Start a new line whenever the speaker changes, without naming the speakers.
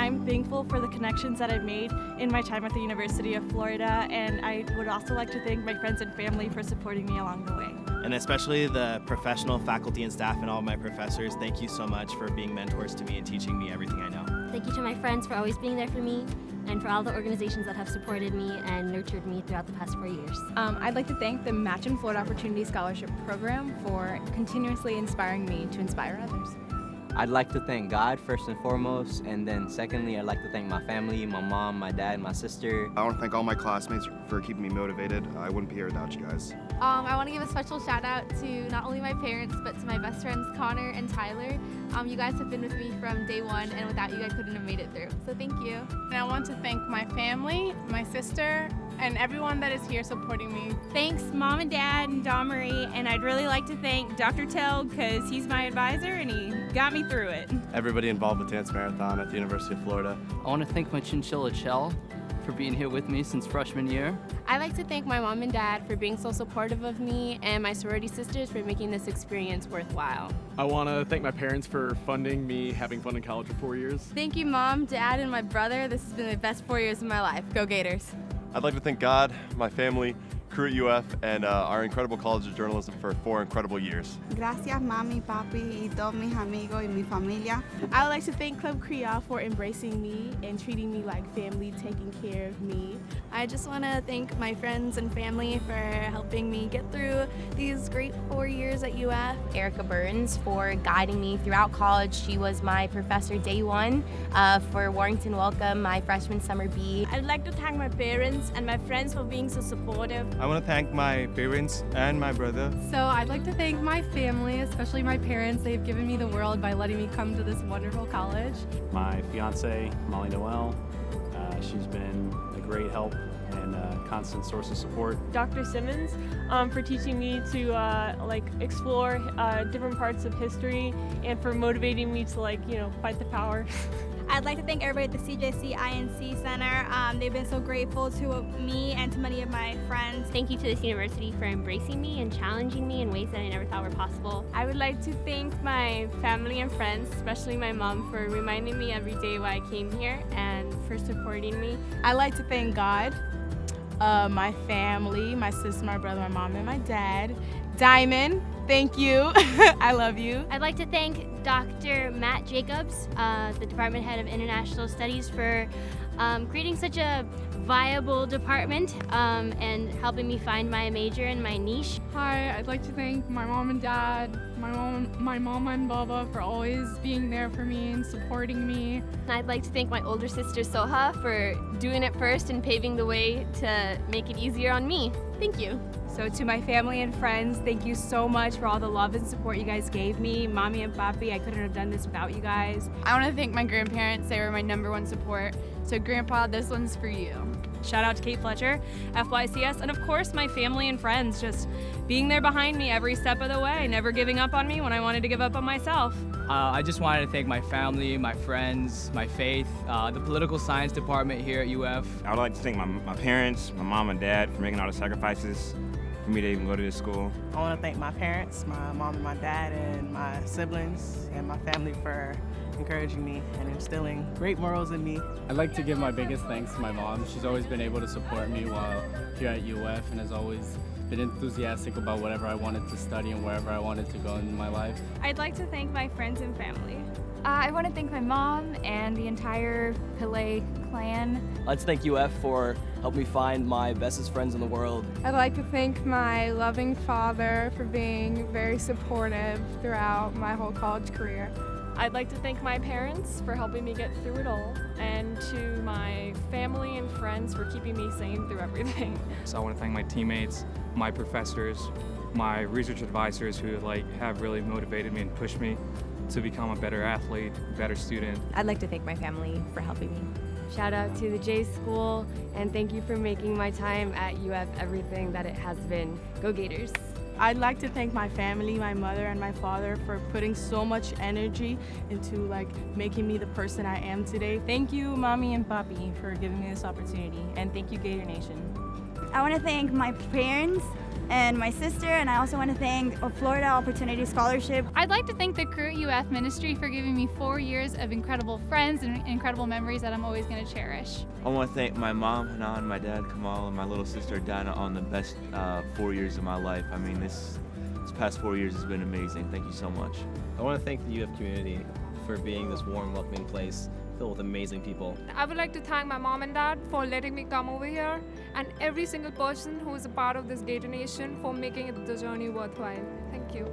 I'm thankful for the connections that I've made in my time at the University of Florida, and I would also like to thank my friends and family for supporting me along the way.
And especially the professional faculty and staff and all of my professors, thank you so much for being mentors to me and teaching me everything I know.
Thank you to my friends for always being there for me, and for all the organizations that have supported me and nurtured me throughout the past 4 years.
I'd like to thank the Match in Florida Opportunity Scholarship Program for continuously inspiring me to inspire others.
I'd like to thank God first and foremost, and then secondly, I'd like to thank my family, my mom, my dad, my sister.
I want to thank all my classmates for keeping me motivated. I wouldn't be here without you guys.
I want to give a special shout out to not only my parents, but to my best friends Connor and Tyler. You guys have been with me from day one, and without you, I couldn't have made it through. So thank you.
And I want to thank my family, my sister, and everyone that is here supporting me.
Thanks, Mom and Dad and Dawn Marie, and I'd really like to thank Dr. Tell because he's my advisor and he got me through it.
Everybody involved with Dance Marathon at the University of Florida.
I want to thank my chinchilla Chell for being here with me since freshman year.
I'd like to thank my mom and dad for being so supportive of me, and my sorority sisters for making this experience worthwhile.
I want to thank my parents for funding me having fun in college for 4 years.
Thank you, Mom, Dad, and my brother. This has been the best 4 years of my life. Go Gators.
I'd like to thank God, my family, crew at UF, and our incredible College of Journalism for 4 incredible years.
Gracias, mami, papi, y todos mis amigos y mi familia.
I would like to thank Club Creole for embracing me and treating me like family, taking care of me.
I just want to thank my friends and family for helping me get through these great 4 years at UF.
Erica Burns for guiding me throughout college. She was my professor day one for Warrington Welcome, my freshman summer B.
I'd like to thank my parents and my friends for being so supportive.
I want to thank my parents and my brother.
So I'd like to thank my family, especially my parents. They've given me the world by letting me come to this wonderful college.
My fiance, Molly Noel, she's been a great help and a constant source of support.
Dr. Simmons for teaching me to explore different parts of history and for motivating me to fight the power.
I'd like to thank everybody at the CJC INC Center. They've been so grateful to me and to many of my friends.
Thank you to this university for embracing me and challenging me in ways that I never thought were possible.
I would like to thank my family and friends, especially my mom, for reminding me every day why I came here and for supporting me.
I'd like to thank God, my family, my sister, my brother, my mom, and my dad. Diamond, thank you. I love you.
I'd like to thank Dr. Matt Jacobs, the Department Head of International Studies, for creating such a viable department and helping me find my major and my niche.
Hi, I'd like to thank my mom and dad, my mom and Baba for always being there for me and supporting me.
I'd like to thank my older sister Soha for doing it first and paving the way to make it easier on me. Thank you.
So to my family and friends, thank you so much for all the love and support you guys gave me. Mommy and Papi, I couldn't have done this without you guys.
I want to thank my grandparents. They were my #1 support. So Grandpa, this one's for you.
Shout out to Kate Fletcher, FYCS, and of course my family and friends, just being there behind me every step of the way, never giving up on me when I wanted to give up on myself.
I just wanted to thank my family, my friends, my faith, the political science department here at UF.
I would like to thank my parents, my mom and dad for making all the sacrifices for me to even go to this school.
I want to thank my parents, my mom and my dad, and my siblings, and my family for encouraging me and instilling great morals in me.
I'd like to give my biggest thanks to my mom. She's always been able to support me while here at UF and has always been enthusiastic about whatever I wanted to study and wherever I wanted to go in my life.
I'd like to thank my friends and family.
I want to thank my mom and the entire Pillay clan.
Let's thank UF for helping me find my bestest friends in the world.
I'd like to thank my loving father for being very supportive throughout my whole college career.
I'd like to thank my parents for helping me get through it all, and to my family and friends for keeping me sane through everything.
So I want to thank my teammates, my professors, my research advisors who have really motivated me and pushed me to become a better athlete, better student.
I'd like to thank my family for helping me.
Shout out to the J School, and thank you for making my time at UF everything that it has been. Go Gators.
I'd like to thank my family, my mother and my father for putting so much energy into making me the person I am today. Thank you, Mommy and Papi, for giving me this opportunity, and thank you, Gator Nation.
I want to thank my parents
and my sister, and I also want to thank Florida Opportunity Scholarship.
I'd like to thank the Crew at UF ministry for giving me 4 years of incredible friends and incredible memories that I'm always going to cherish.
I want to thank my mom, Hanan, my dad, Kamal, and my little sister, Dinah, on the best 4 years of my life. I mean, this past 4 years has been amazing. Thank you so much.
I want to thank the UF community for being this warm, welcoming place filled with amazing people.
I would like to thank my mom and dad for letting me come over here, and every single person who is a part of this Gator Nation for making the journey worthwhile. Thank you.